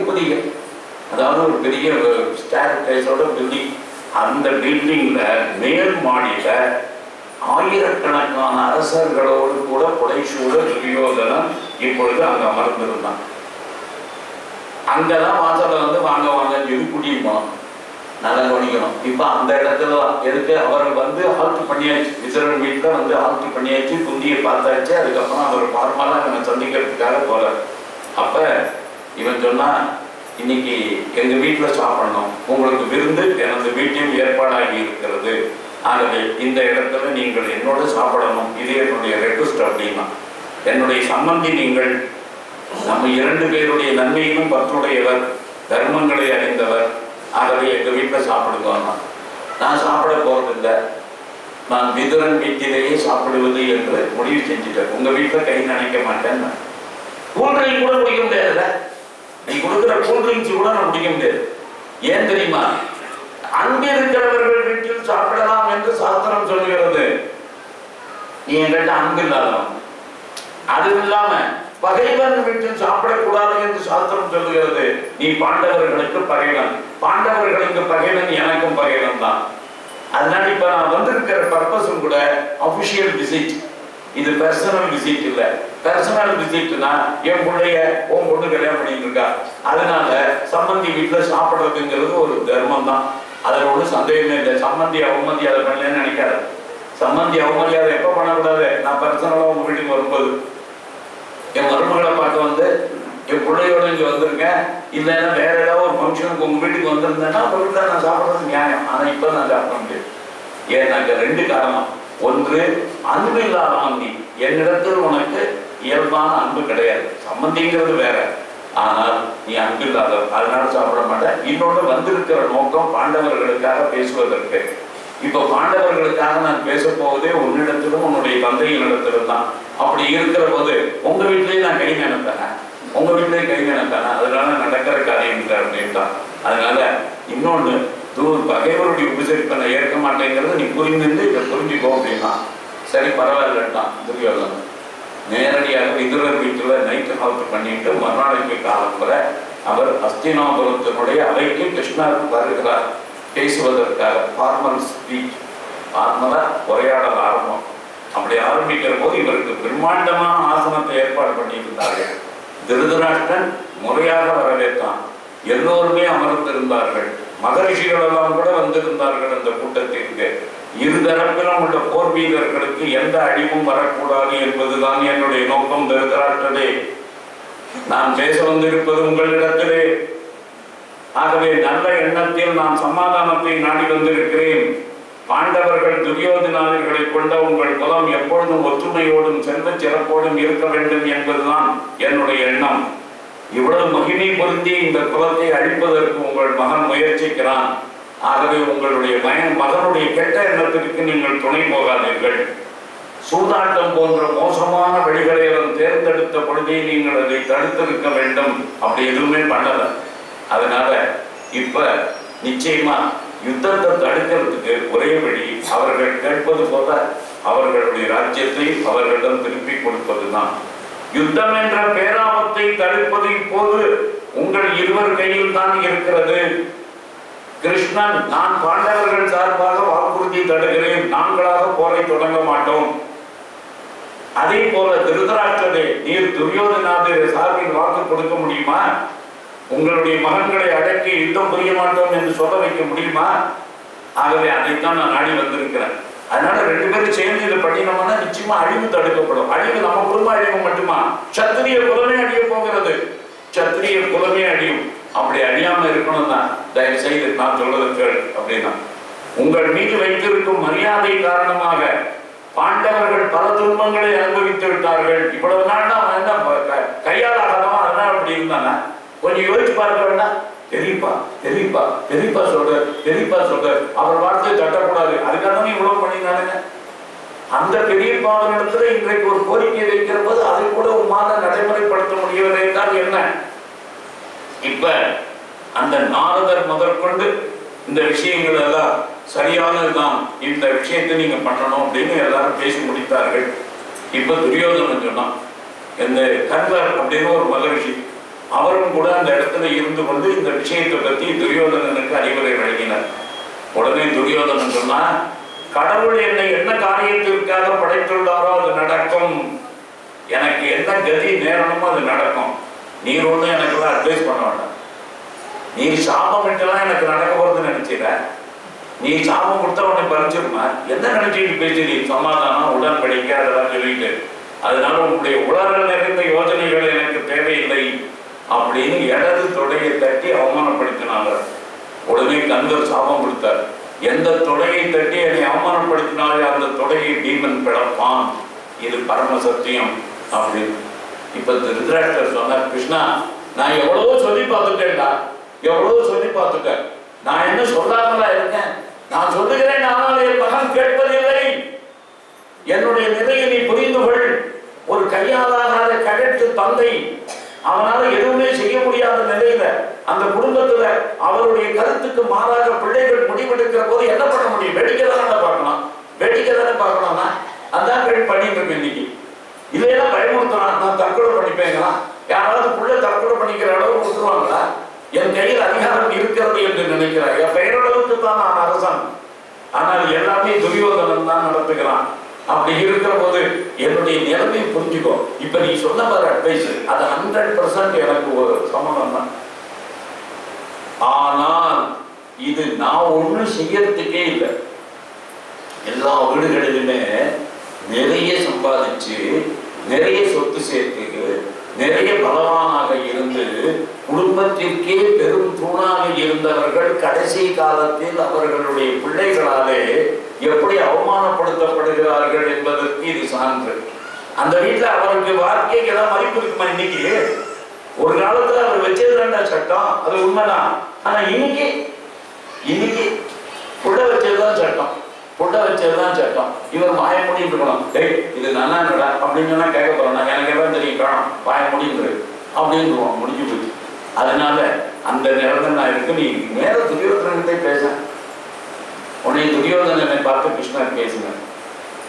மிகப்பெரிய, அதாவது ஒரு பெரிய ஸ்டேர்கேஸோட பில்டிங். அந்த பில்டிங்ல மேல் மாடியில ஆயிரக்கணக்கான அரசர்களோடு கூட புடைசூழ துரியோதனன் இப்பொழுது அங்க அமர்ந்திருந்தான். அங்கதான் வாசல வந்து வாங்க வாங்கன்னு சொல்லி குடியுமா நல்லா கவனிக்கணும். இப்ப அந்த இடத்துல எதுக்கு அவர் வந்து ஹால்ட் பண்ணியாச்சு, விசரன் வீட்டுல வந்து ஹால்ட் பண்ணியாச்சு, குந்தியை பார்த்தாச்சு. அதுக்கப்புறம் அவர் ஃபார்மலா இவனை சந்திக்கிறதுக்காக போறார். அப்ப இவன் சொன்னா, இன்னைக்கு எங்க வீட்டுல சாப்பிடணும், உங்களுக்கு விருந்து எனது வீட்டில் ஏற்பாடாகி இருக்கிறது, ஆகவே இந்த இடத்துல நீங்கள் என்னோட சாப்பிடணும், இது என்னுடைய ரெக்வஸ்ட் அப்படின்னா. என்னுடைய சம்பந்தி நீங்கள், நம்ம 2 பேருடைய நன்மையிலும் பற்றுடையவர், தர்மங்களை அறிந்தவர், ஆகவே எங்க வீட்டுல சாப்பிடுவாங்க. நான் சாப்பிட போறதில்லை, நான் விதுரன் வீட்டிலேயே சாப்பிடுவது என்று முடிவு செஞ்சுட்டேன். உங்க வீட்டுல கை நினைக்க மாட்டேன். கூல்ட்ரிங்க் கூட குடிக்க முடியாதுல்ல, நீ கொடுக்குற கூல்ட்ரிங்க்ஸ் கூட நான் குடிக்க முடியாது. ஏன் தெரியுமா? அங்கே இருக்கிறவர்கள் வீட்டில் சாப்பிடலாம் என்று சாஸ்திரம் சொல்லுகிறது. நீ என்கிட்ட அன்பு இல்லாதவன். அது இல்லாம பகைவன் வீட்டில் சாப்பிடக்கூடாது என்று சாஸ்திரம் சொல்லுகிறது. நீ பாண்டவர்களுக்கு பகைவன், பாண்டவர்களுக்கு பகைவன், எனக்கும் பகைவன் தான். அதனால இப்ப நான் வந்திருக்கிற பர்பஸும் கூட அபிஷியல் விசிட், இது பர்சனல் விசிட் இல்ல. பர்சனல் விசிட்னா என் பிள்ளைய உன் பொண்ணு கல்யாணம் பண்ணிட்டு இருக்கா, அதனால சம்பந்தி வீட்டுல சாப்பிடுறதுங்கிறது ஒரு தர்மம் தான். அதுல ஒன்றும் சந்தேகமே இல்லை. சம்பந்தி அவமதியாதை பண்ணலன்னு நினைக்காது. சம்பந்தி அவமதியாதை எப்ப பண்ணக்கூடாது? நான் பர்சனலா உங்க வீட்டுக்கு வரும்போது என் மருமகளை பார்க்க வந்து என் பிள்ளையோட இங்க வந்திருக்கேன், இல்லைன்னா வேற ஏதாவது ஒரு ஃபங்க்ஷனுக்கு உங்க வீட்டுக்கு வந்திருந்தேன்னா உங்க வீட்டுல நான் சாப்பிட்றது நியாயம். ஆனா இப்ப நான் சாப்பிட முடியாது. ஏன்னாக்க 2 காரணம். ஒன்று, அன்பு இல்லாத சம்பந்தி. என்னிடத்தில் உனக்கு இயல்பான அன்பு கிடையாது. சம்பந்திங்கிறது வேற, ஆனால் நீ அன்பு இல்லாத, அதனால சாப்பிட மாட்டேன். இன்னொன்று, வந்திருக்கிற நோக்கம் பாண்டவர்களுக்காக பேசுவதற்கு. இப்ப பாண்டவர்களுக்காக நான் பேச போவதே உன்னிடத்திலும் உன்னுடைய தந்தையினிடத்திலும் தான். அப்படி இருக்கிற போது உங்க வீட்டிலேயே நான் கை நினைப்பேன், உங்க வீட்டிலேயே கை நினைப்பேன், அதனால நடக்கிற காரியம் அப்படின்ட்டான். அதனால இன்னொன்னு, பகைவருடைய உபசரிப்பை ஏற்க மாட்டேங்கிறது நீ புரிந்து இதை புரிஞ்சுக்கோ அப்படின்னா. சரி பரவாயில்லட்டான் துரியோதனன். நேரடியாக விதுரர் வீட்டுல நைட்டு ஹால்ட் பண்ணிட்டு மறுநாளைக்கு காலம் வர அவர் அஸ்தினாபுரத்தினுடைய அவைக்கு கிருஷ்ணர் வருகிறார் பேசுவதற்காக. ஃபார்மல் ஸ்பீச், ஃபார்மலா உரையாடல் ஆரம்பம். அப்படி ஆரம்பிக்கிற போது இவருக்கு பிரம்மாண்டமான ஆசனத்தை ஏற்பாடு பண்ணியிருந்தார்கள். திருதராஷ்டிரன் முறையாக வரவேற்றான். எல்லோருமே அமர்ந்திருந்தார்கள். மகரிஷிகள் எல்லாம் கூட வந்திருந்தார்கள் அந்த கூட்டத்திற்கு. இருதரப்பிலும் உள்ள போர் வீரர்களுக்கு எந்த அழிவும் வரக்கூடாது என்பதுதான் என்னுடைய நோக்கம். திருதராஷ்டிரனே, நான் பேச வந்திருப்பது உங்களிடத்திலே. ஆகவே நல்ல எண்ணத்தில் நான் சமாதானத்தை நாடி வந்திருக்கிறேன். பாண்டவர்கள் துரியோதனாதிகளை கொண்ட உங்கள் குலம் எப்பொழுதும் ஒற்றுமையோடும் செல்வ சிறப்போடும் இருக்க வேண்டும் என்பதுதான் என்னுடைய எண்ணம். இவ்வளவு மகிமை பொருந்தி இந்த குலத்தை அழிப்பதற்கு உங்கள் மகன் முயற்சிக்கிறான். ஆகவே உங்களுடைய மகனுடைய கெட்ட எண்ணத்திற்கு நீங்கள் துணை போகாதீர்கள். சூதாட்டம் போன்ற மோசமான வழிகளை அவன் தேர்ந்தெடுத்த பொழுதே நீங்கள் அதை தடுத்திருக்க வேண்டும். அப்படி எதுவுமே பண்ணல. அதனால இப்ப நிச்சயமா யுத்தத்தை தடுக்கிறதுக்கு ஒரே வழி அவர்கள் கேட்பது போல அவர்களுடைய ராஜ்யத்தை அவர்களிடம் திருப்பி கொடுப்பதுதான். யுத்தம் என்ற பேராபத்தை தடுப்பது இப்போது உங்கள் இருவர் கையில் தான் இருக்கிறது. கிருஷ்ணன், நான் பாண்டவர்கள் சார்பாக வாக்குறுதி தருகிறேன், நாங்களாக போரை தொடங்க மாட்டோம். அதே போல திருதராஷ்டிரரே, நீர் துரியோதனாதிர சார்பில் வாக்கு கொடுக்க முடியுமா? உங்களுடைய மகன்களை அடக்கி யுத்தம் புரிய மாட்டோம் என்று சொல்ல வைக்க முடியுமா? ஆகவே அதைத்தான் நான் நாடி வந்திருக்கிறேன். அதனால 2 பேரும் சேர்ந்து இதை பண்ணினோம்னா நிச்சயமா அழிவு தடுக்கப்படும். அழிவு நம்ம குடும்ப அழிவு மட்டுமா, சத்திரிய குலமே அழிய போகிறது. சத்திரிய குலமே அழியும். அப்படி அழியாம இருக்கணும் தான் தயவு செய்து நான் சொல்வதற்கு அப்படின்னா, உங்கள் மீது வைத்திருக்கும் மரியாதை காரணமாக பாண்டவர்கள் பல துன்பங்களை அனுபவித்து விட்டார்கள். இவ்வளவு நாள் தான் கையால் ஆகலாம். அதனால அப்படி இருந்தானா கொஞ்சம் யோசிச்சு பார்க்க வேண்டாம். தெரியப்பா தெரியப்பா தெரியப்பா சொல்ற, தெரியப்பா சொல்ற, அவர் வார்த்தையை தட்டக்கூடாது. அதுக்காக தான் இவ்வளவு பண்ணினானுங்க. அந்த பெரியப்பாவினிடத்துல இன்றைக்கு ஒரு கோரிக்கை வைக்கிற போது அதை கூட உமாத நடைமுறைப்படுத்த முடியவில்லை தான் என்ன. இப்ப அந்த நாரதர் முதற்கொண்டு இந்த விஷயங்கள் எல்லாம் சரியானதுதான், இந்த விஷயத்தை நீங்க பண்ணணும் அப்படின்னு எல்லாரும் பேசி முடித்தார்கள். இப்ப துரியோதனன் சொன்னான், இந்த கர்வர் அப்படின்னு ஒரு மகரிஷி, அவரும் கூட அந்த இடத்துல இருந்து கொண்டு இந்த விஷயத்தை பற்றி துரியோதனனுக்கு அறிவுரை வழங்கினார். உடனே துரியோதனன் சொன்னா, கடவுள் என்னை என்ன காரியத்திற்காக படைத்துள்ளாரோ அது நடக்கும், எனக்கு என்ன கதி நேரணுமோ அது நடக்கும். நீர் ஒண்ணு எனக்கு அட்வைஸ் பண்ண வேண்டாம். நீ சாபம் விட்டுலாம் எனக்கு நடக்க போறது நினைச்சிட, நீ சாபம் கொடுத்தா உன்னை பறிச்சிருமா? என்ன நினைச்சிட்டு பேசுறீ? சமாதானம் உடன்படிக்கை அதெல்லாம் சொல்லிட்டு, அதனால உங்களுடைய உலகில் நிறைந்த யோஜனைகள் எனக்கு தேவையில்லை அப்படின்னு இடது தொடையை தட்டி அவமானப்படுத்தினாங்க. உடனே கந்தர் சாபம் கொடுத்தார், எந்த தொடையை தட்டி என்னை அவமானப்படுத்தினாலே அந்த தொடையை பீமன் பிளப்பான், இது பரம சத்தியம் அப்படின்னு. இப்ப திருதராஷ்டிரர் சொன்னார், கிருஷ்ணா நான் எவ்வளவோ சொல்லி பார்த்துட்டேன்டா, எவ்வளவோ சொல்லி பார்த்துட்டேன், நான் என்ன சொல்லாமலா இருக்கேன்? நான் சொல்லுகிறேன், ஆனால் என் மகன் கேட்பதில்லை. என்னுடைய நிலையை நீ புரிந்து கொள். ஒரு கையாளாத கடற்று தந்தை, அவனால எதுவுமே செய்ய முடியாத நிலையில அந்த குடும்பத்துல அவருடைய கருத்துக்கு மாறாக பிள்ளைகள் முடிவெடுக்கிற போது என்ன பண்ண முடியும்? வேடிக்கை தானே பார்க்கலாம், வேடிக்கை தானே பார்க்கணும்னா அதான் பண்ணிட்டு இருக்கேன் இன்னைக்கு. இதையெல்லாம் பயமுறுத்தலாம், நான் தற்கொலை பண்ணிப்பேங்களா? யாராவது பிள்ளை தற்கொலை பண்ணிக்கிற அளவுக்கு விட்டுருவாங்களா? என் கையில் அதிகாரம் இருக்கிறது என்று நினைக்கிறாய். என் பெயரளவுக்கு தான் நான் அரசன், ஆனால் எல்லாமே துரியோதனன் தான் நடத்துகிறான். அப்படி இருக்கிற போது என்னுடைய நிலைமையை புரிஞ்சுக்கோ. இப்ப நீ சொன்ன மாதிரி அட்வைஸ் அது 100% எனக்கு ஒரு சம்மதம் தான். ஆனால் இது நான் ஒண்ணும் செய்யறதுக்கே இல்லை. எல்லா வீடுகளிலுமே நிறைய சம்பாதிச்சு நிறைய சொத்து சேர்த்து நிறைய பலவானாக இருந்து குடும்பத்திற்கே பெரும் தூணாக இருந்தவர்கள் கடைசி காலத்தில் அவர்களுடைய பிள்ளைகளாலே எப்படி அவமானப்படுத்தப்படுகிறார்கள் என்பதற்கு இது சான்று. அந்த வீட்டுல அவருக்கு வாழ்க்கைக்கு ஏதாவது மதிப்பு இருக்குமா? இன்னைக்கு ஒரு காலத்துல அவர் வச்சதுதான்டா சட்டம், அது உண்மைதான். ஆனா இன்னைக்கு புள்ள வச்சதுதான் சட்டம், புள்ள வச்சதுதான் சட்டம். இவர் வாய முடிட்டு இருக்கணும், டேய் இது நல்லா இருக்கடா அப்படின்னு சொன்னா கேட்க போறோம், எனக்கு எல்லாம் தெரியும் காணும், வாய முடிந்து அப்படின்னு முடிஞ்சு போச்சு. அதனால அந்த நிலைமை நான் இருக்கு. நீ மேல துரியோதனத்தை பேச, உன்னை துரியோதனனை பார்த்து கிருஷ்ணர் பேசுங்க.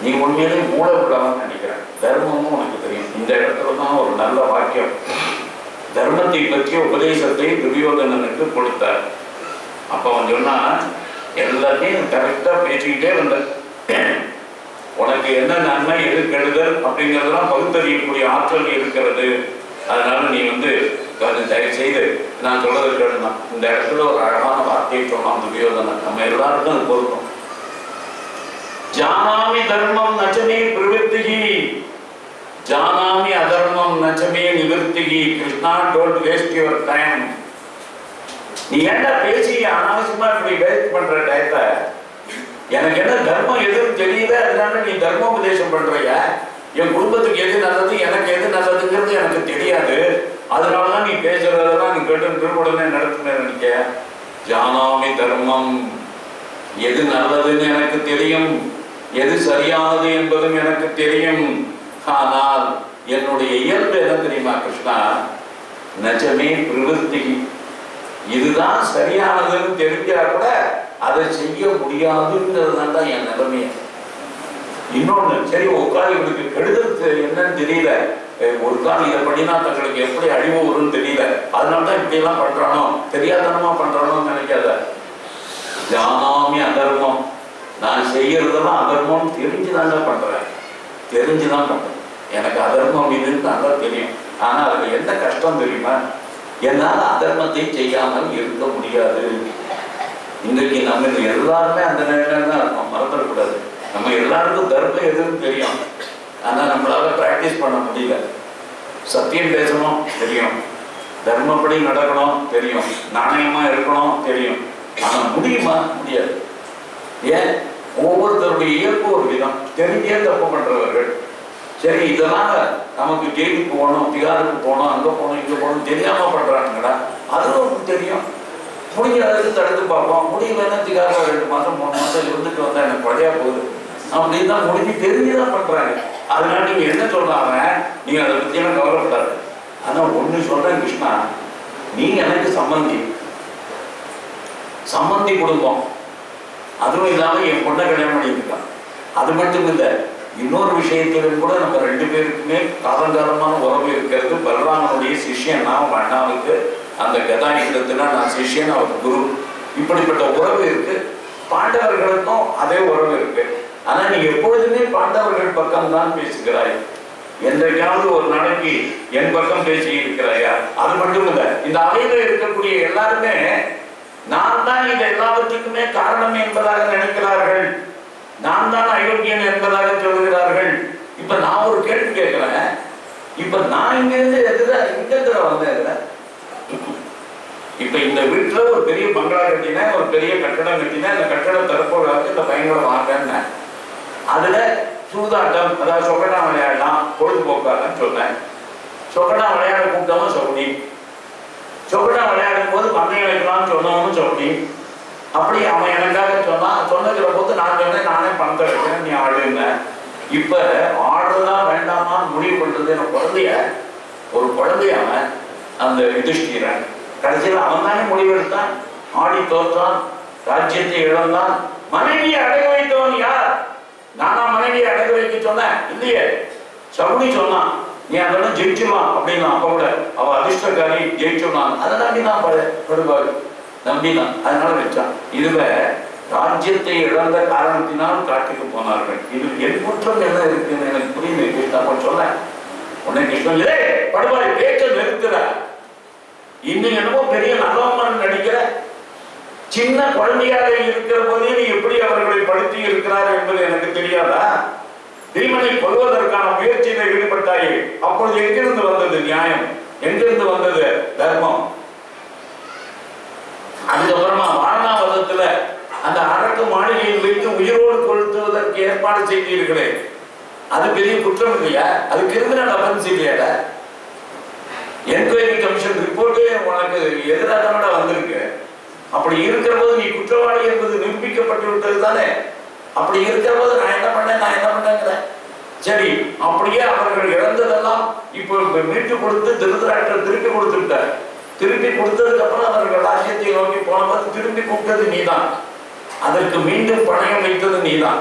நீ உண்மையிலே மூளை உள்ளவன்னு நினைக்கிறேன், தர்மமும் உனக்கு தெரியும். இந்த இடத்துல தான் ஒரு நல்ல வாக்கியம் தர்மத்தை பற்றிய உபதேசத்தை துரியோதனனுக்கு கொடுத்தார். அப்ப அவன் சொன்னா, எல்லாத்தையும் கரெக்டா பேசிக்கிட்டே வந்த, உனக்கு என்ன நன்மை எது கெடுதல் அப்படிங்கிறதெல்லாம் பகுத்தறியக்கூடிய ஆற்றல் இருக்கிறது. அதனால நீ தயவு செய்து நான் சொல்றது கேளுதான். இந்த இடத்துல ஒரு அழகான வார்த்தையை சொன்னான் துரியோதனன், நம்ம எல்லாருக்கும் அது பொருத்தம். ஜானாமி தர்மம் நச்சமே பிரவருத்திகி, ஜானாமி அதர்மம் நச்சமே நிவர்த்திகி. Krishna, don't waste your time. நீ என்ன பேசி அனாவசியமா இப்படி வேஸ்ட் பண்ற டயத்தை? எனக்கு என்ன தர்மம் எதுன்னு தெரியல, அதனால நீ தர்மோபதேசம் பண்றிய. என் குடும்பத்துக்கு எது நல்லது, எனக்கு எது நல்லதுங்கிறது எனக்கு தெரியாது, அதனாலதான் நீ பேசுறதெல்லாம் நீ கேட்டு உடனே நடத்துன நினைக்க. ஜானாமி தர்மம், எது நல்லதுன்னு எனக்கு தெரியும், எது சரியானது என்பதும் எனக்கு தெரியும். ஆனால் என்னுடைய இயல்பு என்ன தெரியுமா கிருஷ்ணா? நஜமே பிரவருத்தி. இதுதான் சரியானதுன்னு தெரிஞ்சா கூட அதை செய்ய முடியாதுங்கிறதுதான் தான் என் நிலைமையை. இன்னொன்னு, சரி உட்காந்து இவனுக்கு கெடுதல் என்னன்னு தெரியல, ஒரு காலம் இதை பண்ணினா தங்களுக்கு எப்படி அழிவு வரும்னு தெரியல, அதனாலதான் இப்படி எல்லாம் பண்றானோ, தெரியாதனமா பண்றானோன்னு நினைக்காத. ஜானாமி அதர்மம், நான் செய்யறதெல்லாம் அதர்மம் தெரிஞ்சுதாங்க பண்றேன், தெரிஞ்சுதான் பண்றேன். எனக்கு அதர்மம் இதுன்னு நல்லா தெரியும். ஆனா அதுல என்ன கஷ்டம் தெரியுமா? என்னால அதர்மத்தை செய்யாமல் இருக்க முடியாது. இன்றைக்கு நம்ம எல்லாருமே அந்த நிலையில தான் இருக்கோம், மறந்துடக்கூடாது. நம்ம எல்லாருக்கும் தர்மம் எதுன்னு தெரியும், ஆனா நம்மளால பிராக்டிஸ் பண்ண முடியல. சத்தியம் பேசணும் தெரியும், தர்மப்படி நடக்கணும் தெரியும், நாணயமா இருக்கணும் தெரியும், ஆனா முடியுமா? முடியாது. ஏன்? ஒவ்வொருத்தருடைய இயல்பு ஒரு விதம். தெரிஞ்சே தப்பு பண்றவர்கள். சரி, இதனால நமக்கு ஜெயிலுக்கு போகணும், திகாருக்கு போகணும், அங்க போகணும், இங்க போகணும் தெரியாம பண்றாங்கடா, அதுவும் தெரியும். முடிஞ்ச அளவுக்கு தடுத்து பார்ப்போம். முடியலன்னா திகார 2 மாசம் 3 மாசம் இருந்துட்டு வந்தா எனக்கு பழையா போகுது அப்படின்னு தான் முடிஞ்சு தெரிஞ்சுதான் பண்றாங்க. அதனால நீங்க என்ன சொல்றாங்க, நீங்க அதை பத்தியெல்லாம் கவலைப்படாது. ஆனா ஒண்ணு சொல்றேன் கிருஷ்ணா, நீ எனக்கு சம்பந்தி குடும்பம், அதுவும் இல்லாம என் பொண்ணை கல்யாணம் பண்ணியிருக்கான். அது மட்டும் இல்லை, இன்னொரு விஷயத்திலும் கூட நம்ம ரெண்டு பேருக்குமே காலங்காலமான உறவு இருக்கிறது. பலராமனுடைய சிஷ்யன் நான் அண்ணாவுக்கு, அந்த கதா யுத்தத்துல நான் சிஷ்யன், அவருக்கு குரு. இப்படிப்பட்ட உறவு இருக்கு. பாண்டவர்களுக்கும் அதே உறவு இருக்கு. ஆனா நீ எப்பொழுதுமே பாண்டவர்கள் பக்கம் தான் பேசுகிறாய். என்றைக்காவது ஒரு நாளைக்கு என் பக்கம் பேசி இருக்கிறாயா? அது மட்டும் இல்ல, இந்த அவையில இருக்கக்கூடிய எல்லாருமே நான் தான் இது எல்லாவற்றுக்குமே காரணம் என்பதாக நினைக்கிறார்கள். நான் தான் அயோக்கியன் என்பதாக சொல்கிறார்கள். இப்ப நான் ஒரு கேள்வி கேட்கிறேன். இப்ப நான் இங்கிருந்து எங்க வந்தேன்? இப்ப இந்த வீட்டுல ஒரு பெரிய பங்களா கட்டினேன், ஒரு பெரிய கட்டடம் கட்டினேன். இந்த கட்டடம் திறப்போடாது இந்த பையன்களை வாங்கன்னு அதுல சூதாட்டம், அதாவது சொக்கடா விளையாடலாம், பொழுதுபோக்காகன்னு சொன்னேன். சொக்கடா விளையாட கூப்பிட்டவன் சொன்னி, சொக்கடா விளையாடும் போது பந்தயம் வைக்கலாம்னு சொன்னவனும் சொன்னி. அப்படி அவன் எனக்காக சொன்னான். சொன்னதுல போது நான் சொன்னேன், நானே பணத்தை வைக்கிறேன், நீ ஆடுங்க. இப்ப ஆடுதான் வேண்டாமான்னு முடிவு பண்றது எனக்கு ஒரு குழந்தையாவன் அந்த யுதிஷ்டிரன். கடைசியில் அவன் தானே முடிவெடுத்தான். ஆடி தோற்றான், ராஜ்யத்தை இழந்தான். மனைவியை அடகு வைத்தவன் யார்? நானா மனைவியை அடகு வைக்க சொன்னேன்? இல்லையே, சகுனி சொன்னான். நீ அதெல்லாம் ஜெயிச்சுலாம் அப்படின்னு. அப்ப கூட அவ அதிர்ஷ்டக்காரி ஜெயிச்சுலாம். அதை நம்பிதான் படுவாரு, நம்பிதான். அதனால வச்சான். இதுல ராஜ்யத்தை இழந்த காரணத்தினால் காட்டுக்கு போனார்கள். இது என் குற்றம் என்ன இருக்குன்னு எனக்கு புரியல. நான் சொல்ல உன்னை கிருஷ்ணன் படுவாய் பேச்ச நிறுத்துற. இன்னும் என்னமோ பெரிய நல்லவன் நடிக்கிற. சின்ன குழந்தையாக இருக்கிற போதே நீ எப்படி அவர்களை படுத்தி இருக்கிறார் என்பது எனக்கு தெரியாதா? பீமனை கொல்வதற்கான முயற்சியில் ஈடுபட்டாயே, அப்பொழுது எங்கிருந்து வந்தது நியாயம்? எங்கிருந்து வந்தது தர்மம்? அதுக்கப்புறமா வாரணாவதத்துல அந்த அரக்கு மாளிகையில் வைத்து உயிரோடு கொளுத்துவதற்கு ஏற்பாடு செய்தீர்களே, அது பெரிய குற்றம் இல்லையா? அது கிரிமினல் அஃபென்ஸ் இல்லையா? என்கொயரி கமிஷன் ரிப்போர்ட்டே உனக்கு எதிராக வந்திருக்கு. அப்படி இருக்கிற போது நீ குற்றவாளி என்பது நிரூபிக்கப்பட்டு விட்டது தானே. அப்படி இருக்கிற போது நான் என்ன பண்ணேங்கிறேன். சரி, அப்படியே அவர்கள் இழந்ததெல்லாம் இப்போ மீட்டு கொடுத்து திருதராஷ்டிரர் திருப்பி கொடுத்து விட்டார். திருப்பி கொடுத்ததுக்கு அப்புறம் அவர்கள் ராஜ்யத்தை நோக்கி போனபோது திருப்பி கூப்பிட்டது நீதான். அதற்கு மீண்டும் பணயம் வைத்தது நீதான்.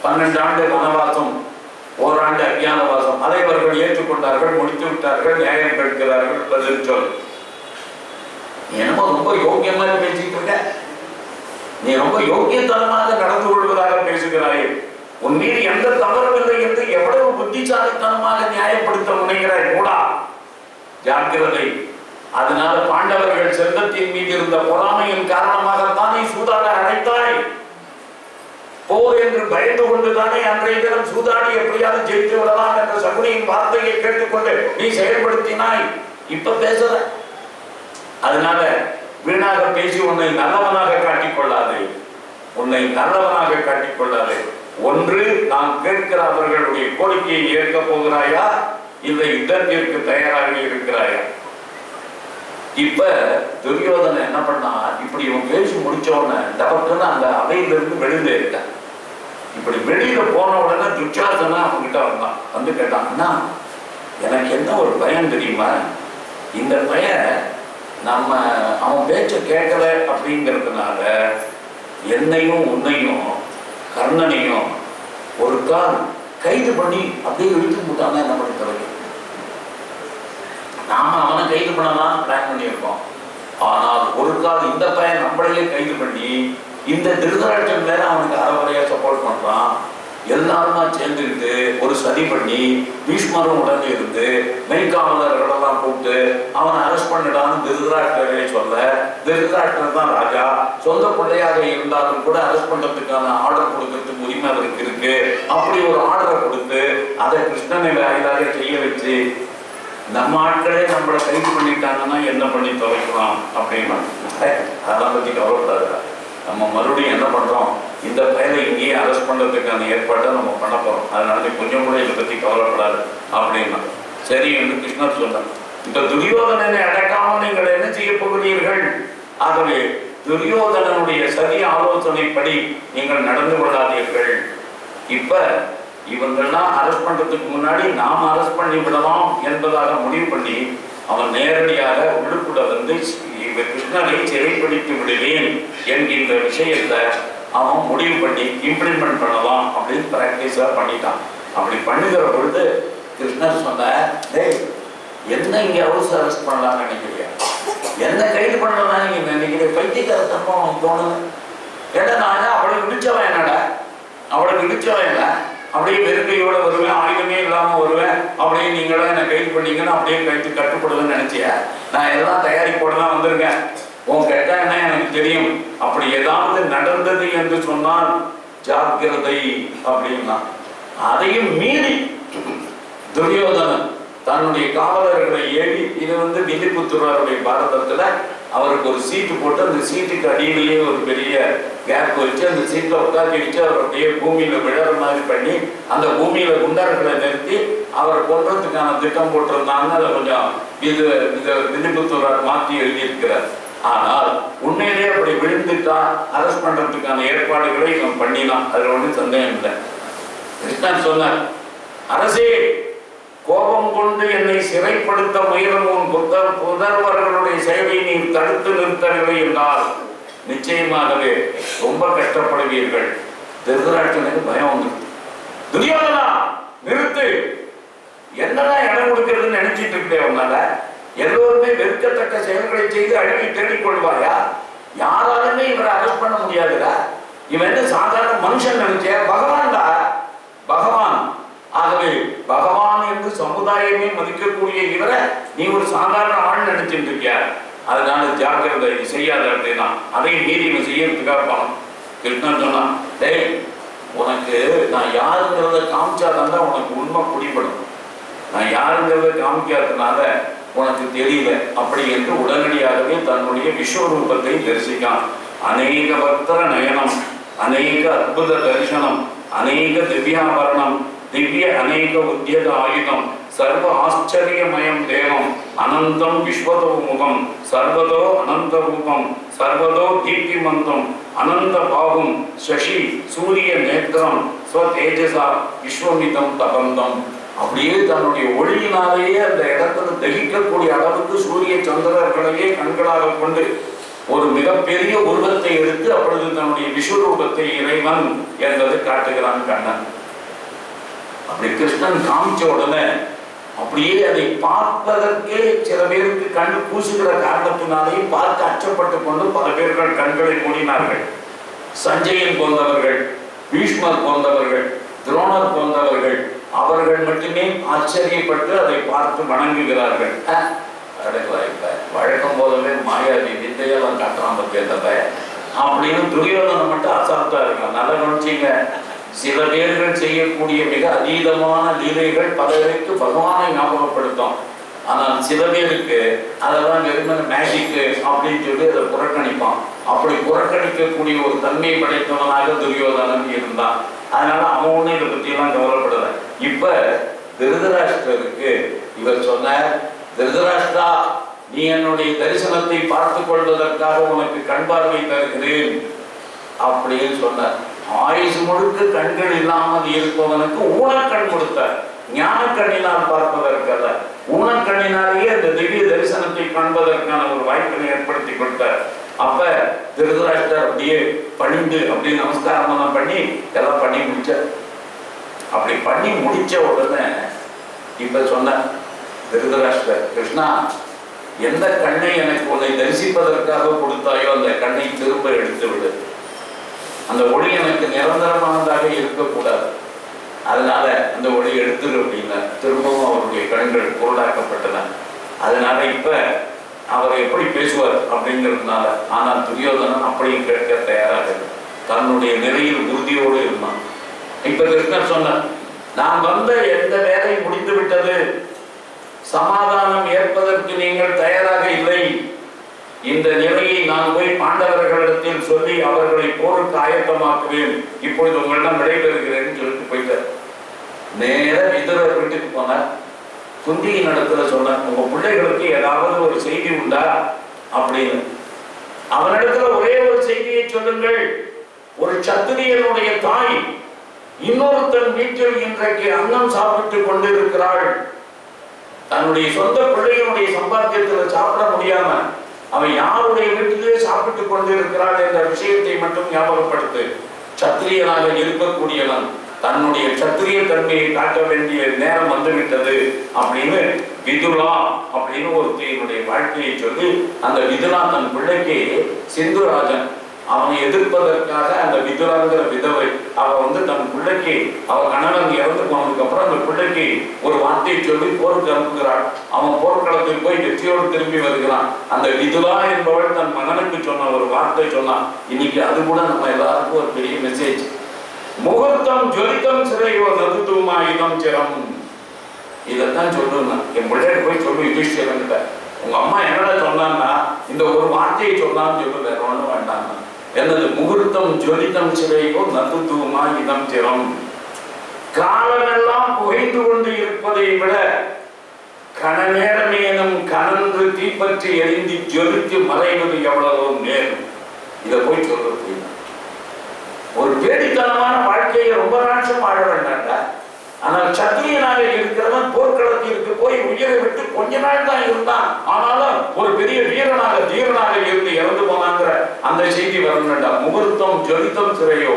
12 ஆண்டு வனவாசம், ஓராண்டு அஜ்ஞானவாசம், அதை அவர்கள் ஏற்றுக்கொண்டார்கள், முடித்து விட்டார்கள், நியாயம் கேட்கிறார்கள். பதில் சொல். என்னமோ ரொம்ப யோக்கியமாக பேசிட்டு இருக்க. நீ ரொம்ப யோக்கியத்தனமாக நடந்து கொள்வதாக பேசுகிறாய். உன் மீது எந்த தவறும் இல்லை என்று எவ்வளவு புத்திசாலித்தனமாக நியாயப்படுத்த முனைகிறாய் கூடா. ஜாக்கிரதை. அதனால பாண்டவர்கள் செல்வத்தின் மீது இருந்த பொறாமையின் காரணமாகத்தான் நீ சூதாட அழைத்தாய். போர் என்று பயந்து கொண்டுதானே அன்றைய தினம் சூதாடி எப்படியாவது ஜெயித்து விடலாம் என்ற சகுனியின் வார்த்தையை கேட்டுக்கொண்டு நீ செயல்படுத்தினாய். இப்ப பேசுற. அதனால வீணாக பேசி உன்னை நல்லவனாக காட்டிக்கொள்ளாதே. உன்னை நல்லவனாக காட்டிக்கொள்ளாதே. ஒன்று, நான் கேட்கிற அவர்களுடைய கோரிக்கையை ஏற்க போகிறாயா, இல்லை யுத்தத்திற்கு தயாராக இருக்கிறாயா? இப்ப துரியோதனை என்ன பண்ணா, இப்படி இவன் பேசி முடிச்சோன்னு டபக்குன்னு அந்த அவையிலிருந்து வெளியில இருக்கான். இப்படி வெளியில போன உடனே துச்சாசனா அவன்கிட்ட வந்தான். வந்து கேட்டான், அண்ணா எனக்கு என்ன ஒரு பயம் தெரியுமா? இந்த பையன் அவன் பேச்ச கேட்கல அப்படிங்கிறதுனால என்னையும் உன்னையும் கர்ணனையும் ஒரு கால் கைது பண்ணி அப்படியே இழுத்து போட்டாங்க. என்ன பண்ணுறது? நாம அவனை கைது பண்ணலாம் பிளான் பண்ணியிருக்கோம். ஆனால் ஒரு கால் இந்த பையன் நம்மளையே கைது பண்ணி இந்த திருதராஷ்டிரன் மேல அவனுக்கு அறகுறையா சப்போர்ட் பண்றான். எல்லாருமா சேர்ந்துக்கிட்டு ஒரு சதி பண்ணி பீஷ்மரும் உடனே இருந்து மெய்காவலர்களெல்லாம் கூப்பிட்டு அவனை அரெஸ்ட் பண்ணிடான்னு திருதராஷ்டிரரே சொல்ல, திருதராஷ்டிரர் தான் ராஜா, சொந்த பிள்ளையாக இருந்தாலும் கூட அரெஸ்ட் பண்றதுக்கான ஆர்டர் கொடுக்கறதுக்கு உரிமை அவருக்கு இருக்கு. அப்படி ஒரு ஆர்டரை கொடுத்து அதை கிருஷ்ணனை வாயிலாக செய்ய வச்சு நம்ம ஆட்களே நம்மளை கைது பண்ணிட்டாங்கன்னா என்ன பண்ணி துவைக்கலாம் அப்படின்னு அதெல்லாம் பத்தி கவலைப்படாது. நம்ம மறுபடியும் என்ன பண்றோம், இந்த பையனை இங்கேயே அரெஸ்ட் பண்றதுக்கான ஏற்பாட்டை நம்ம பண்ண போறோம். அதனால கொஞ்சம் கூட இதை பத்தி கவலைப்படாது அப்படின்னா சரி என்று கிருஷ்ணர் சொன்னார். இந்த துரியோதனனை அடக்காம நீங்கள் என்ன செய்ய போகிறீர்கள்? ஆகவே துரியோதனனுடைய சரி ஆலோசனைப்படி நீங்கள் நடந்து கொள்ளாதீர்கள். இப்ப இவங்கெல்லாம் அரெஸ்ட் பண்றதுக்கு முன்னாடி நாம் அரெஸ்ட் பண்ணி விடலாம் என்பதாக முடிவு பண்ணி அவன் நேரடியாக உள்ளுக்குள்ள வந்து கிருஷ்ணரை சிறைப்படுத்தி விடுவேன் என்கின்ற விஷயத்தை அவன் முடிவு பண்ணி இம்ப்ளிமெண்ட் பண்ணலாம் அப்படின்னு பிராக்டிஸா பண்ணிட்டான். அப்படி பண்ணுகிற பொழுது கிருஷ்ணர் சொன்ன, டேய் என்ன இங்க ஹவுஸ் அரெஸ்ட் பண்ணலாம்னு நினைக்கிறீங்க, என்ன கைது பண்ணலாம் நீங்க நினைக்கிறீங்க, பைத்தியக்காரத்தனமா உனக்கு தோணுது. ஏன்னா நான் அவளுக்கு விழிச்சவன் என்னடா, அவளுக்கு விழிச்சவன் என்ன, அப்படியே வெறுக்கையோட வருவேன், ஆயுதமே இல்லாம வருவேன், அப்படியே நீங்களும் என்ன கைது பண்ணீங்கன்னா அப்படியே கைது கட்டுப்படுவேன்னு நினைச்சியா? நான் எல்லாம் தயாரிப்போட தான் வந்திருக்கேன், உன் கேட்டா என்ன எனக்கு தெரியும், அப்படி ஏதாவது நடந்தது என்று சொன்னால் ஜாக்கிரதை அப்படின்னா. அதையும் மீறி துரியோதனன் தன்னுடைய காவலர்களை ஏறி, இது வில்லிபுத்தூருடைய பாரதத்துல அவருக்கு ஒரு சீட்டு போட்டு அந்த சீட்டுக்கு அடியிலேயே ஒரு பெரிய கேப் வச்சு அந்த சீட்ல உட்காந்து வச்சு அவர் அப்படியே பூமியில விழற மாதிரி பண்ணி அந்த பூமியில குண்டர்களை நிறுத்தி அவரை கொன்றதுக்கான திட்டம் போட்டிருந்தாங்க. அதை கொஞ்சம் இது வில்லிபுத்தூரார் மாற்றி எழுதியிருக்கிறார். ஆனால் உண்மையிலேயே அப்படி விழுந்துட்டா அரெஸ்ட் பண்றதுக்கான ஏற்பாடுகளை இவன் பண்ணினான், அதுல ஒன்றும் சந்தேகம் இல்லை. கிருஷ்ணன் சொன்னார், அரசே கோபம் கொண்டு என்னை சிறைப்படுத்த முயலும் உன் புதல்வர்களுடைய செயலை நீ தடுத்து நிறுத்தவில்லை என்றால் நிச்சயமாகவே ரொம்ப கஷ்டப்படுவீர்கள். திருதராஷ்டிரனுக்கு பயம் வந்து, துரியோதனா நிறுத்து, என்னதான் இடம் கொடுக்கிறதுன்னு நினைச்சிட்டு இருக்கே, உன்னால எல்லோருமே வெறுக்கத்தக்க செயல்களை செய்து அழிவை தேடிக்கொள்வாயா? யாராலுமே இவரை அரெஸ்ட் பண்ண முடியாதுடா, இவன் என்ன சாதாரண மனுஷன் நினைச்ச, பகவான்டா பகவான். ஆகவே பகவான் என்று சமுதாயமே மதிக்கக்கூடிய இவரை நீ ஒரு சாதாரண ஆள் நினைச்சிட்டு இருக்கியா? அதனால ஜாக்கிரதை செய்யாத அப்படின்னா அதையும் மீறி இவன் செய்யறதுக்காக பணம். கிருஷ்ணன் சொன்னான், டேய் உனக்கு நான் யாருங்கிறத காமிச்சாதான் உனக்கு உண்மை பிடிபடும், நான் யாருங்கிறத காமிக்காததுனால உனக்கு தெரியல அப்படி என்று உடனடியாகவே தன்னுடைய விஸ்வரூபத்தை தரிசிக்கான். அநேக பக்தர நயனம், அநேக அற்புத தரிசனம், அநேக திவ்யாபரணம், திவ்ய அநேக உத்தியத ஆயுதம், சர்வ ஆச்சரியமயம் தேவம், அனந்தம் விஸ்வதோ முகம், சர்வதோ அனந்த ரூபம், சர்வதோ தீப்திமந்தம், அனந்த பாகும், சசி சூரிய நேத்திரம், ஸ்வதேஜசா விஸ்வமிதம் தபந்தம். அப்படியே தன்னுடைய ஒளியினாலேயே அந்த இடத்துல தகிக்கக்கூடிய அளவுக்கு சூரிய சந்திரர்களையே கண்களாக கொண்டு ஒரு மிகப்பெரிய உருவத்தை எடுத்து அப்பொழுது தன்னுடைய விஸ்வரூபத்தை இறைவன் என்பதை காட்டுகிறான் கண்ணன். அப்படி கிருஷ்ணன் காமிச்ச உடனே அப்படியே அதை பார்ப்பதற்கே சில பேருக்கு கண்ணு பூசுகிற காரணத்தினாலேயும் பார்த்து அச்சப்பட்டு கொண்டு பல பேர்கள் கண்களை மூடினார்கள். சஞ்சயன் போன்றவர்கள், பீஷ்மர் போன்றவர்கள், துரோணர் போன்றவர்கள், அவர்கள் மட்டுமே ஆச்சரியப்பட்டு அதை பார்த்து வணங்குகிறார்கள். வழக்கம் போலவே மாயாவி வித்தையெல்லாம் காட்டுறான் பத்தியத்தப்ப அப்படின்னு துரியோதனம் மட்டும் அசால்ட்டா இருக்கலாம். நல்லா கவனிச்சீங்க, சில பேர்கள் செய்யக்கூடிய மிக அதீதமான லீலைகள் பலருக்கு பகவானை ஞாபகப்படுத்தும். ஆனால் சில பேருக்கு அதெல்லாம் வெறுமன மேஜிக்கு அப்படின்னு சொல்லி அதை புறக்கணிப்பான். அப்படி புறக்கணிக்கக்கூடிய ஒரு தன்மை படைத்தவனாக துரியோதனன் இருந்தான். அதனால அவன் ஒண்ணு இதை பத்தி எல்லாம் கவலைப்படல. இப்ப திருதராஷ்டிரருக்கு இவர் சொன்னார், திருதராஷ்டிரா நீ என்னுடைய தரிசனத்தை பார்த்து கொள்வதற்காக உனக்கு கண் பார்வை தருகிறேன் அப்படின்னு சொன்னார். ஆயுசு முழுக்க கண்கள் இல்லாமல் இருப்பவனுக்கு ஊனக்கண் கொடுத்தார். ஞான கண்ணினால் பார்ப்பதற்கல்ல, ஊனக்கண்ணினாலேயே அந்த திவ்ய தரிசனத்தை காண்பதற்கான ஒரு வாய்ப்பினை ஏற்படுத்தி கொடுத்தார். அப்ப திருதராஷ்டிரர் அப்படியே பணிந்து அப்படியே நமஸ்காரம் பண்ணி எல்லாம் பண்ணி முடிச்சார். அப்படி பண்ணி முடிச்ச உடனே இப்ப சொன்ன திருதராஷ்டிரர், கிருஷ்ணா எந்த கண்ணை எனக்கு உன்னை தரிசிப்பதற்காக கொடுத்தாயோ அந்த கண்ணை திரும்ப எடுத்து விடு. அந்த ஒளி எனக்கு நிரந்தரமானதாக இருக்கக்கூடாது, அதனால அந்த ஒளி எடுத்துரு அப்படின்னா திரும்பவும் அவருடைய கண்கள் பொருளாக்கப்பட்டன. அதனால இப்ப அவர் எப்படி பேசுவார் அப்படிங்கிறதுனால. ஆனால் துரியோதனன் அப்படியும் கேட்க தயாராக தன்னுடைய நிலையில் உறுதியோடு இருந்தான். இப்ப கிருஷ்ணர் சொன்னார், நான் வந்த எந்த வேலை முடிந்து விட்டது, சமாதானம் ஏற்பதற்கு நீங்கள் தயாராக இல்லை. இந்த நிலையை நான் போய் பாண்டவர்களிடத்தில் சொல்லி அவர்களை போருக்கு ஆயத்தமாக்குவேன். இப்பொழுது உங்களிடம் விடைபெறுகிறேன் சொல்லிட்டு போயிட்டார். நேர விதுரர் வீட்டுக்கு போனார். குந்தியின் இடத்துல சொன்னார், உங்க பிள்ளைகளுக்கு ஏதாவது ஒரு செய்தி உண்டா அப்படின்னு. அவனிடத்துல ஒரே ஒரு செய்தியை சொல்லுங்கள், ஒரு சத்திரியனுடைய தாய் இன்னொருத்தன் வீட்டில் இன்றைக்கு அன்னம் சாப்பிட்டு கொண்டிருக்கிறாள். தன்னுடைய சொந்த பிள்ளைகளுடைய சம்பாத்தியத்தில் சாப்பிட முடியாம அவன் யாருடைய வீட்டிலே சாப்பிட்டுக் கொண்டிருக்கிறாள் என்ற விஷயத்தை மட்டும் ஞாபகப்படுத்து. சத்திரியனாக இருக்கக்கூடியவன் தன்னுடைய சத்திரிய தன்மையை காட்ட வேண்டிய நேரம் வந்துவிட்டது அப்படின்னு விதுலா அப்படின்னு ஒருத்தையினுடைய வாழ்க்கையை சொல்லி அந்த விதுலா தன் பிள்ளைக்கு சிந்துராஜன் அவனை எதிர்ப்பதற்காக அந்த விதுராங்கிற விதவை அவ தன் பிள்ளைக்கு அவ கணவன் இறந்து போனதுக்கு அப்புறம் அந்த பிள்ளைக்கு ஒரு வார்த்தையை சொல்லி போருக்கு அனுப்புகிறாள். அவன் போர்க்களத்தில் போய் வெற்றியோடு திரும்பி வருகிறான். அந்த விதுலா என்பவள் தன் மகனுக்கு சொன்ன ஒரு வார்த்தை சொன்னான். இன்னைக்கு அது கூட நம்ம எல்லாருக்கும் ஒரு பெரிய மெசேஜ். முகூர்த்தம் ஜொலித்தம் சிறையோ நதுத்துவமாயுதம் சிரம். இதைத்தான் சொல்லுவேன் என் பிள்ளைய போய் சொல்லு யுதிஷ்டிரன்கிட்ட, உங்க அம்மா என்னடா சொன்னான்னா இந்த ஒரு வார்த்தையை சொன்னான்னு சொல்லு, வேற ஒண்ணும் வேண்டாம். என்னது? முகூர்த்தம் ஜொலித்தம் சிறையோ நதுத்துவமாயுதம் சிரம். காலமெல்லாம் புகைந்து கொண்டு இருப்பதை விட கணநேரமேனும் கனன்று தீப்பற்றி எரிந்து ஜொலித்து மறைவது எவ்வளவோ நேரம். இதை போய் சொல்றது. ஒரு பேடித்தனமான வாழ்க்கையை ரொம்ப நாட்டம் வாழ வேண்டாண்டா. ஆனால் சத்திரியனாக இருக்கிறவன் போர்க்களத்திற்கு போய் உயிரை விட்டு கொஞ்ச நாள் தான் இருந்தான். ஆனாலும் ஒரு பெரிய வீரனாக தீரனாக இருந்து இறந்து போனாங்கிற அந்த செய்தி வரணும்டா. முகூர்த்தம் ஜொலித்தம் சிறையோ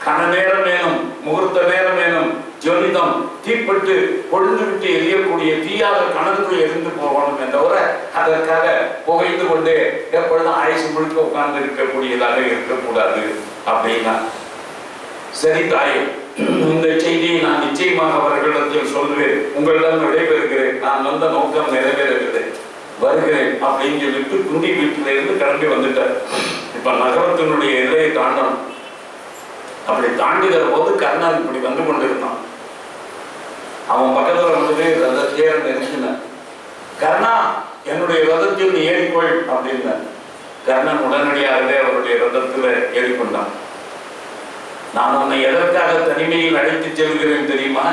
கன நேரமேனும் முகூர்த்த நேரமேனும் ஜொலிதம் தீப்பட்டு கொழுந்து விட்டு எரியக்கூடிய தீயாக கணக்கு எரிந்து போகணும் என்றவர அதற்காக புகைந்து கொண்டு எப்பொழுதும் ஆயுசு முழுக்க உட்கார்ந்து இருக்கக்கூடியதாக இருக்கக்கூடாது அப்படின்னா. சரி தாயே, இந்த செய்தியை நான் நிச்சயமாக அவர்களிடத்தில் சொல்லுவேன். உங்களிடம் விடைபெறுகிறேன். நான் வந்த நோக்கம் நிறைவேறவில்லை, வருகிறேன் அப்படின்னு சொல்லிட்டு குந்தி வீட்டில இருந்து கிளம்பி வந்துட்டார். இப்ப நகரத்தினுடைய எல்லையை தாண்டணும். அப்படி தாண்டிகிற போது கர்ணன் இப்படி வந்து கொண்டிருந்தான். அவன் பக்கத்துல வந்துட்டு ரதத்தையே நிறுத்தினான். கர்ணா, என்னுடைய ரதத்தில் நீ ஏறிக்கொள் அப்படின்னா. கர்ணன் உடனடியாகவே அவருடைய ரதத்துல ஏறிக்கொண்டான். நான் உன்னை எதற்காக தனிமையில் அழைத்து செல்கிறேன் தெரியுமா?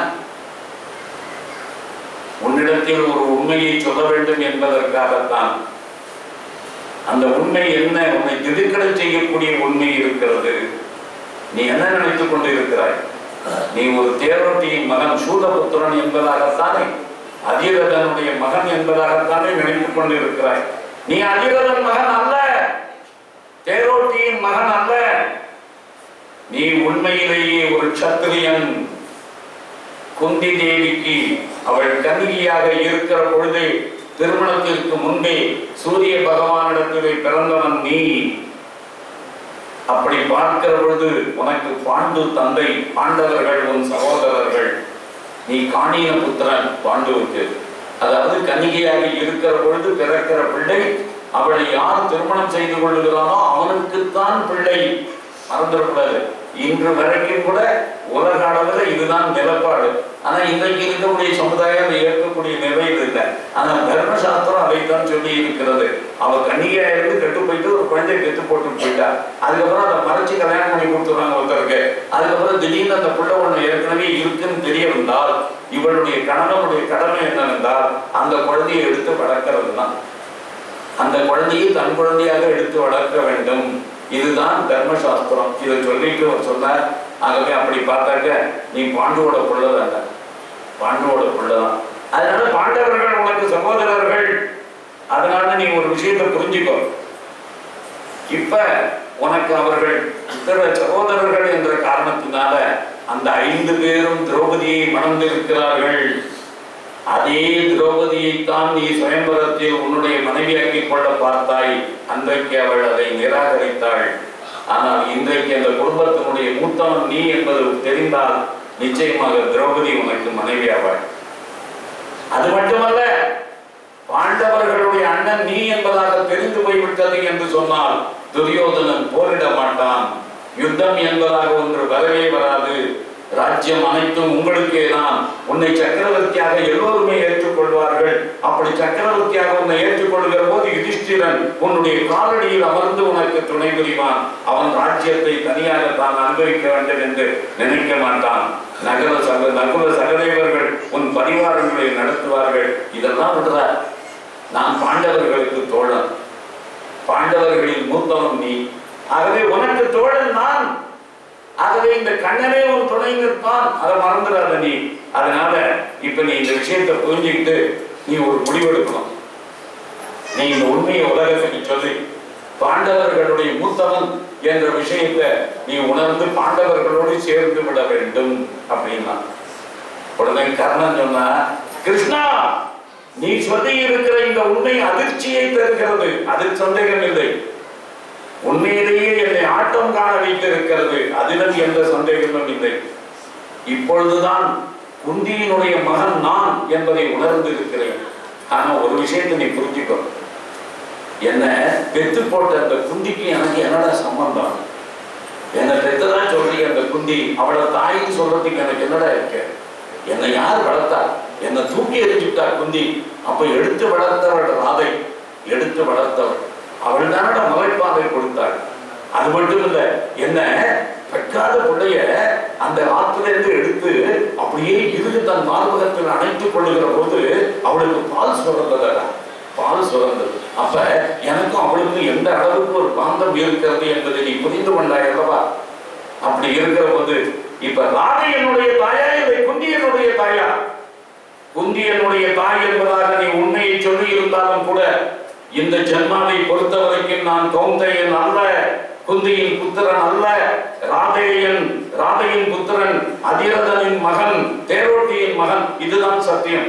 உன்னிடத்தில் ஒரு உண்மையை சொல்ல வேண்டும் என்பதற்காகத்தான். அந்த உண்மை என்ன? உன்னை திடுக்கிட செய்யக்கூடிய உண்மை இருக்கிறது. நீ என்ன நினைத்துக் கொண்டு இருக்கிறாய்? நீ ஒரு தேரோட்டியின் மகன் சூதபுத்திரன் என்பதாகத்தானே, அதிரதனுடைய மகன் என்பதாகத்தானே நினைத்துக் கொண்டு இருக்கிறாய். நீ அதிரதன் மகன் அல்ல, தேரோட்டியின் மகன் அல்ல. நீ உண்மையிலேயே ஒரு சத்திரியன். குந்தி தேவிக்கு அவள் கன்னிகையாக இருக்கிற பொழுதே திருமணத்திற்கு முன்பே சூரிய பகவானிடத்திலே பிறந்தவன் நீ. அப்படி பார்க்கிற பொழுது உனக்கு பாண்டு தந்தை, பாண்டவர்கள் உன் சகோதரர்கள். நீ காணிய புத்திரன் பாண்டுவுக்கு. அதாவது கன்னிகையாக இருக்கிற பொழுது பிறக்கிற பிள்ளை, அவளை யார் திருமணம் செய்து கொள்ளுகிறானோ அவனுக்குத்தான் பிள்ளை. மறந்துடக்கூடாது. இன்று வரைக்கும் கூட உலக அளவில் இதுதான் நிலப்பாடு. ஆனா இன்றைக்கு இருக்கக்கூடிய சமுதாயம் அதை ஏற்கக்கூடிய நிலையில் இல்லை. ஆனா தர்மசாஸ்திரம் அதைத்தான் சொல்லி இருக்கிறது. அவ கன்னிகையா இருந்து கெட்டு போயிட்டு ஒரு குழந்தை கெட்டு போட்டு போயிட்டா. அதுக்கப்புறம் அதை மறைச்சு கல்யாணம் பண்ணி கொடுத்துருவாங்க ஒருத்தருக்கு. அதுக்கப்புறம் திடீர்னு அந்த பிள்ளை ஒண்ணு ஏற்கனவே இருக்குன்னு தெரிய வந்தால் இவளுடைய கணவனுடைய கடமை என்னவென்றால் அந்த குழந்தையை எடுத்து வளர்க்கிறது தான். அந்த குழந்தையை தன் குழந்தையாக எடுத்து வளர்க்க வேண்டும். இதுதான் தர்மசாஸ்திரம். இதை சொல்லிட்டு சொன்னார். ஆகவே அப்படி பார்த்தாக்க நீ பாண்டுவோட பிள்ளைதான், பாண்டுவோட பிள்ளைதான். அதனால பாண்டவர்கள் உனக்கு சகோதரர்கள். அதனால நீ ஒரு விஷயத்தை புரிஞ்சுக்கோ. இப்ப உனக்கு அவர்கள் இத்தனை சகோதரர்கள் என்ற காரணத்தினால அந்த 5 பேரும் திரௌபதியை மணந்திருக்கிறார்கள். அதே திரௌபதியைத்தான் நீ சுயம்பரத்தில் உன்னுடைய மனைவியாக்கிக் கொள்ள பார்த்தாய். அன்றைக்கு அவள் அதை நிராகரித்தாள். ஆனால் இன்றைக்கு அந்த குடும்பத்தினுடைய மூத்தவன் நீ என்பது தெரிந்தால் நிச்சயமாக திரௌபதி உனக்கு மனைவி ஆவாள். அது மட்டுமல்ல, பாண்டவர்களுடைய அண்ணன் நீ என்பதாக தெரிந்து போய்விட்டது என்று சொன்னால் துரியோதனன் போரிட மாட்டான். யுத்தம் என்பதாக ஒன்று வரவே வராது. ராஜ்யம் அனைத்தும் உங்களுக்கே தான். உன்னை சக்கரவர்த்தியாக எல்லோருமே ஏற்றுக்கொள்வார்கள். அப்படி சக்கரவர்த்தியாக உன்னை ஏற்றுக்கொள்கிற போது யுதிஷ்டிரன் உன்னுடைய காலடியில் அமர்ந்து உனக்கு துணை புரிவான். அவன் ராஜ்யத்தை தனியாக தான் அனுபவிக்க வேண்டும் என்று நினைக்க மாட்டான். நகுல சகதேவர்கள் உன் பரிவாரங்களை நடத்துவார்கள். இதெல்லாம் விடுற. நான் பாண்டவர்களுக்கு தோழன். பாண்டவர்களில் மூத்தவன் நீ. ஆகவே உனக்கு தோழன் நான். ஆகவே இந்த கண்ணனே ஒரு துணை நிற்பான். அதை மறந்துடாத நீ. அதனால இப்ப நீ இந்த விஷயத்தை புரிஞ்சுக்கிட்டு நீ ஒரு முடிவெடுக்கணும். நீ இந்த உண்மையை உலகத்துக்கு சொல்லி பாண்டவர்களுடைய மூத்தவன் என்ற விஷயத்தை நீ உணர்ந்து பாண்டவர்களோடு சேர்ந்து விட வேண்டும் அப்படின்னா. உடனே கர்ணன் சொன்னா, கிருஷ்ணா நீ சொல்லி இருக்கிற இந்த உண்மை அதிர்ச்சியை தருகிறது, அதில் சந்தேகம் இல்லை. உண்மையிலேயே என்னை ஆட்டம் காண வைத்திருக்கிறது, அதிலும் எந்த சந்தேகமும் இல்லை. இப்பொழுதுதான் குந்தியினுடைய மகன் நான் என்பதை உணர்ந்து இருக்கிறேன். ஆனா ஒரு விஷயத்தை நீ புரிஞ்சுக்கோ, என்ன பெத்து போட்ட அந்த குந்திக்கு எனக்கு என்னடா சம்பந்தம்? என்னை பெத்ததான் சொல்றீ அந்த குந்தி, அவளை தாயின்னு சொல்றதுக்கு எனக்கு என்னடா இருக்கு? என்னை யார் வளர்த்தா? என்னை தூக்கி எறிஞ்சுட்டா குந்தி. அப்ப எடுத்து வளர்த்தவள் ராதை, எடுத்து வளர்த்தவள் அவள் தானட முளைப்பாதை கொடுத்தாள். அது மட்டும் இல்ல, என்ன பெற்காத பிள்ளைய அந்த ஆற்றிலிருந்து எடுத்து அப்படியே இறுதி தன் மார்பகத்தில் அணைத்துக் கொள்ளுகிற போது அவளுக்கு பால் சுரந்ததா, பால் சுரந்தது. அப்ப எனக்கும் அவளுக்கும் எந்த அளவுக்கு ஒரு பாந்தம் இருக்கிறது என்பதை நீ புரிந்து கொண்டாய் அல்லவா? அப்படி இருக்கிற போது இப்ப ராதை என்னுடைய தாயா இல்லை குந்தி என்னுடைய தாயா? குந்தி என்னுடைய தாய் என்பதாக நீ உண்மையை சொல்லி இருந்தாலும் கூட இந்த ஜென்மாவை பொறுத்த வரைக்கும் நான் கௌந்தையன் அல்ல, குந்தியின் புத்திரன் அல்ல, ராதையின் புத்திரன், அதிரதனின் மகன், தேரோட்டியின் மகன். இதுதான் சத்தியம்.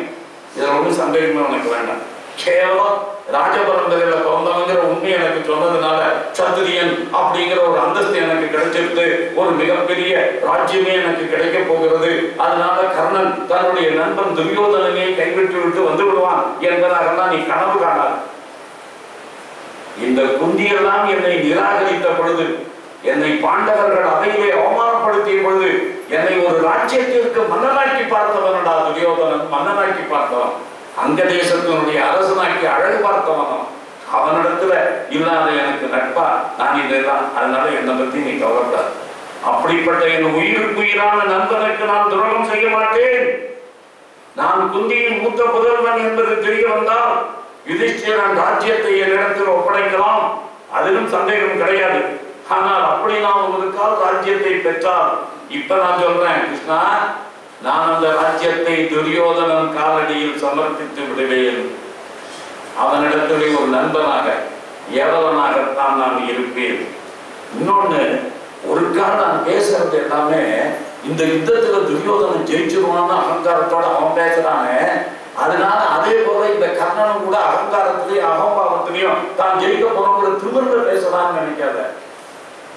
இதுல ஒன்றும் சந்தேகமே உனக்கு வேண்டாம். கேவலம் ராஜபரம்பரையில பிறந்தவங்கிற உண்மை எனக்கு சொன்னதுனால சத்திரியன் அப்படிங்கிற ஒரு அந்தஸ்து எனக்கு கிடைச்சிருக்கு, ஒரு மிகப்பெரிய ராஜ்யமே எனக்கு கிடைக்க போகிறது. அதனால கர்ணன் தன்னுடைய நண்பன் துரியோதனனை கைவிட்டு விட்டு வந்து விடுவான் என்பதாகலாம் நீ கனவு காணாது. இந்த குந்தியெல்லாம் என்னை நிராகரித்த பொழுது, என்னை பாண்டவர்கள் அவையிலே அவமானப்படுத்திய பொழுது, என்னை ஒரு ராஜ்யத்திற்கு மன்னனாக்கி பார்த்தவனடா துரியோதனன், மன்னனாக்கி பார்த்தவன், அங்க தேசத்தினுடைய அரசனாக்கி அழகு பார்த்தவன். அவனிடத்துல இல்லாத எனக்கு நட்பா நான் இதெல்லாம், அதனால என்னை பத்தி நீ கவலைப்படாது. அப்படிப்பட்ட என் உயிருக்குயிரான நண்பனுக்கு நான் துரோகம் செய்ய மாட்டேன். நான் குந்தியின் மூத்த புதல்வன் என்பது தெரிய வந்தால் யுதிஷ்டிரன் ராஜ்யத்தை என்னிடத்தில் ஒப்படைக்கலாம், அதிலும் சந்தேகம் கிடையாது. ஆனால் அப்படி நான் ஒரு கால் ராஜ்யத்தை பெற்றால், இப்ப நான் சொல்றேன் கிருஷ்ணா, நான் அந்த ராஜ்யத்தை துரியோதனன் காலடியில் சமர்ப்பித்து விடுவேன். அவனிடத்திலே ஒரு நண்பனாக ஏவலனாகத்தான் நான் இருப்பேன். இன்னொன்னு, ஒரு கால் நான் பேசுறது எல்லாமே இந்த யுத்தத்துல துரியோதனன் ஜெயிச்சிருவான்னு அகங்காரத்தோட அவன் பேசுறானே, அதனால அதே போல இந்த கர்ணனும் கூட அகங்காரத்திலையும் அகம்பாவத்திலையும் தான் ஜெயிக்க போறவங்க திரும்ப பேசலாம்னு நினைக்காத.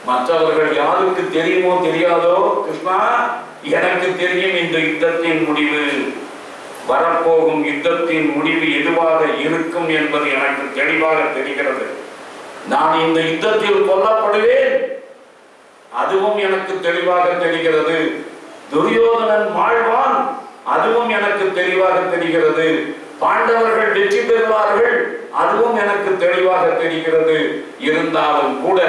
மற்றவர்கள் யாருக்கு தெரியுமோ தெரியாதோ, கிருஷ்ணா எனக்கு தெரியும் இந்த யுத்தத்தின் முடிவு, வரப்போகும் யுத்தத்தின் முடிவு எதுவாக இருக்கும் என்பது எனக்கு தெளிவாக தெரிகிறது. நான் இந்த யுத்தத்தில் கொல்லப்படுவேன், அதுவும் எனக்கு தெளிவாக தெரிகிறது. துரியோதனன் வாழ்வான், அதுவும் எனக்கு தெளிவாக தெரிகிறது. பாண்டவர்கள் வெற்றி பெறுவார்கள், அதுவும் எனக்கு தெளிவாக தெரிகிறது. இருந்தாலும் கூட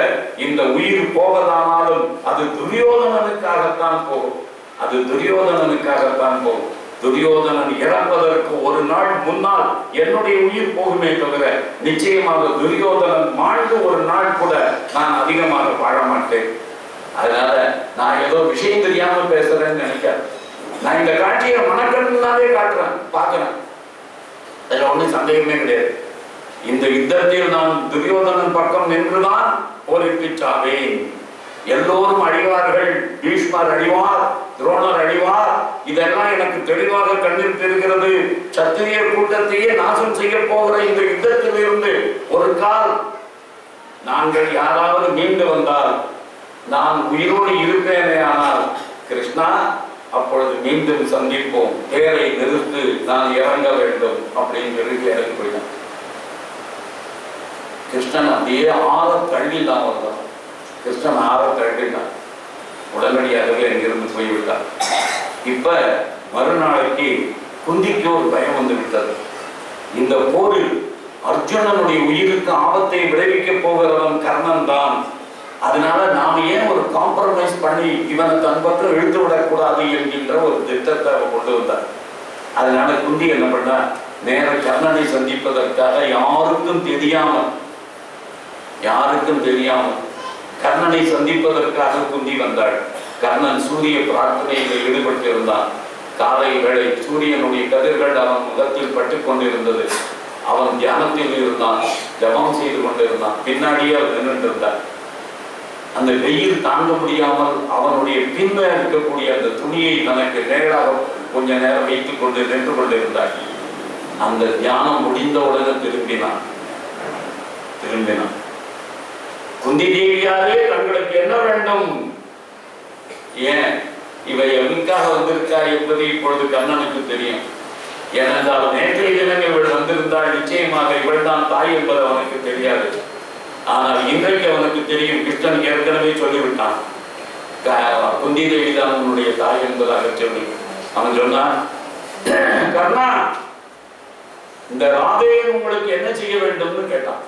இந்த உயிர் போவதானாலும் அது துரியோதனனுக்காகத்தான் போகும், அது துரியோதனனுக்காகத்தான் போகும். துரியோதனன் இறப்பதற்கு ஒரு நாள் முன்னால் என்னுடைய உயிர் போகுமே தவிர நிச்சயமாக துரியோதனன் வாழ்ந்து ஒரு நாள் கூட நான் அதிகமாக வாழ மாட்டேன். அதனால நான் ஏதோ விஷயம் தெரியாம பேசுறேன்னு நினைக்காது. நான் இந்த காட்சியை மனக்கண்ணாலே காட்டுறேன், பார்க்கிறேன், அதுல ஒன்றும் சந்தேகமே கிடையாது. இந்த யுத்தத்தில் நான் துரியோதனன் பக்கம் நின்றுதான் போரிட்டு சாவேன். எல்லோரும் அழிவார்கள், பீஷ்மர் அழிவார், துரோணர் அழிவார், இதெல்லாம் எனக்கு தெளிவாக கண்ணில் தெரிகிறது. சத்திரிய கூட்டத்தையே நாசம் செய்ய போகிற இந்த யுத்தத்தில் இருந்து ஒரு கால் நாங்கள் யாராவது மீண்டு வந்தால், நான் உயிரோடு இருப்பேனே ஆனால் கிருஷ்ணா அப்பொழுது மீண்டும் சந்திப்போம், தேரை நிறுத்து, நான் இறங்க வேண்டும் அப்படின்னு சொல்லி எனக்கு போயிட்டான். கிருஷ்ணன் அப்படியே ஆற தள்ளிதான் வந்தான். கிருஷ்ணன் ஆற தள்ளினான், உடனடியாகவே அங்கிருந்து போய்விட்டார். இப்ப மறுநாளைக்கு குந்திக்கு ஒரு பயம் வந்து விட்டது. இந்த போரில் அர்ஜுனனுடைய உயிருக்கு ஆபத்தை விளைவிக்க போகிறவன் கர்ணன் தான். அதனால நாம ஏன் ஒரு காம்ப்ரமைஸ் பண்ணி இவனை தன் பக்கம் இழுத்து விடக்கூடாது என்கின்ற ஒரு திட்டத்தை அவன் கொண்டு வந்தார். அதனால குந்தி என்ன பண்ண, நேர கர்ணனை சந்திப்பதற்காக யாருக்கும் தெரியாமல் கர்ணனை சந்திப்பதற்காக குந்தி வந்தாள். கர்ணன் சூரிய பிரார்த்தனையில் ஈடுபட்டிருந்தான். காலை வேளை சூரியனுடைய கதிர்கள் அவன் முகத்தில் பட்டு கொண்டிருந்தது. அவன் தியானத்தில் இருந்தான், ஜபம் செய்து கொண்டிருந்தான். பின்னாடியே அவன் நின்றுட்டு இருந்தான். அந்த வெயில் தாங்க முடியாமல் அவனுடைய பின்ன இருக்கக்கூடிய அந்த துணியை தனக்கு நேராக கொஞ்ச நேரம் வைத்துக் கொண்டு நின்று கொண்டிருந்தார். அந்த தியானம் முடிந்தவுடனே திரும்பினான். குந்தி தேவியாரே, தங்களுக்கு என்ன வேண்டும்? ஏன் இவை எதற்காக வந்திருக்கார் என்பது இப்பொழுது கண்ணனுக்கு தெரியும். ஏனென்றால் நேற்றைய தினம் இவள் வந்திருந்தால் நிச்சயமாக இவள் தான் தாய் என்பது அவனுக்கு தெரியாது. ஆனால் இன்றைக்கு அவனுக்கு தெரியும். கிருஷ்ணன் ஏற்கனவே சொல்லிவிட்டான், குந்தி தேவி தான் உன்னுடைய தாய் என்பதாக சொல்லி. அவன் சொன்னான், கர்ணா, இந்த ராதையை உங்களுக்கு என்ன செய்ய வேண்டும்னு கேட்டான்.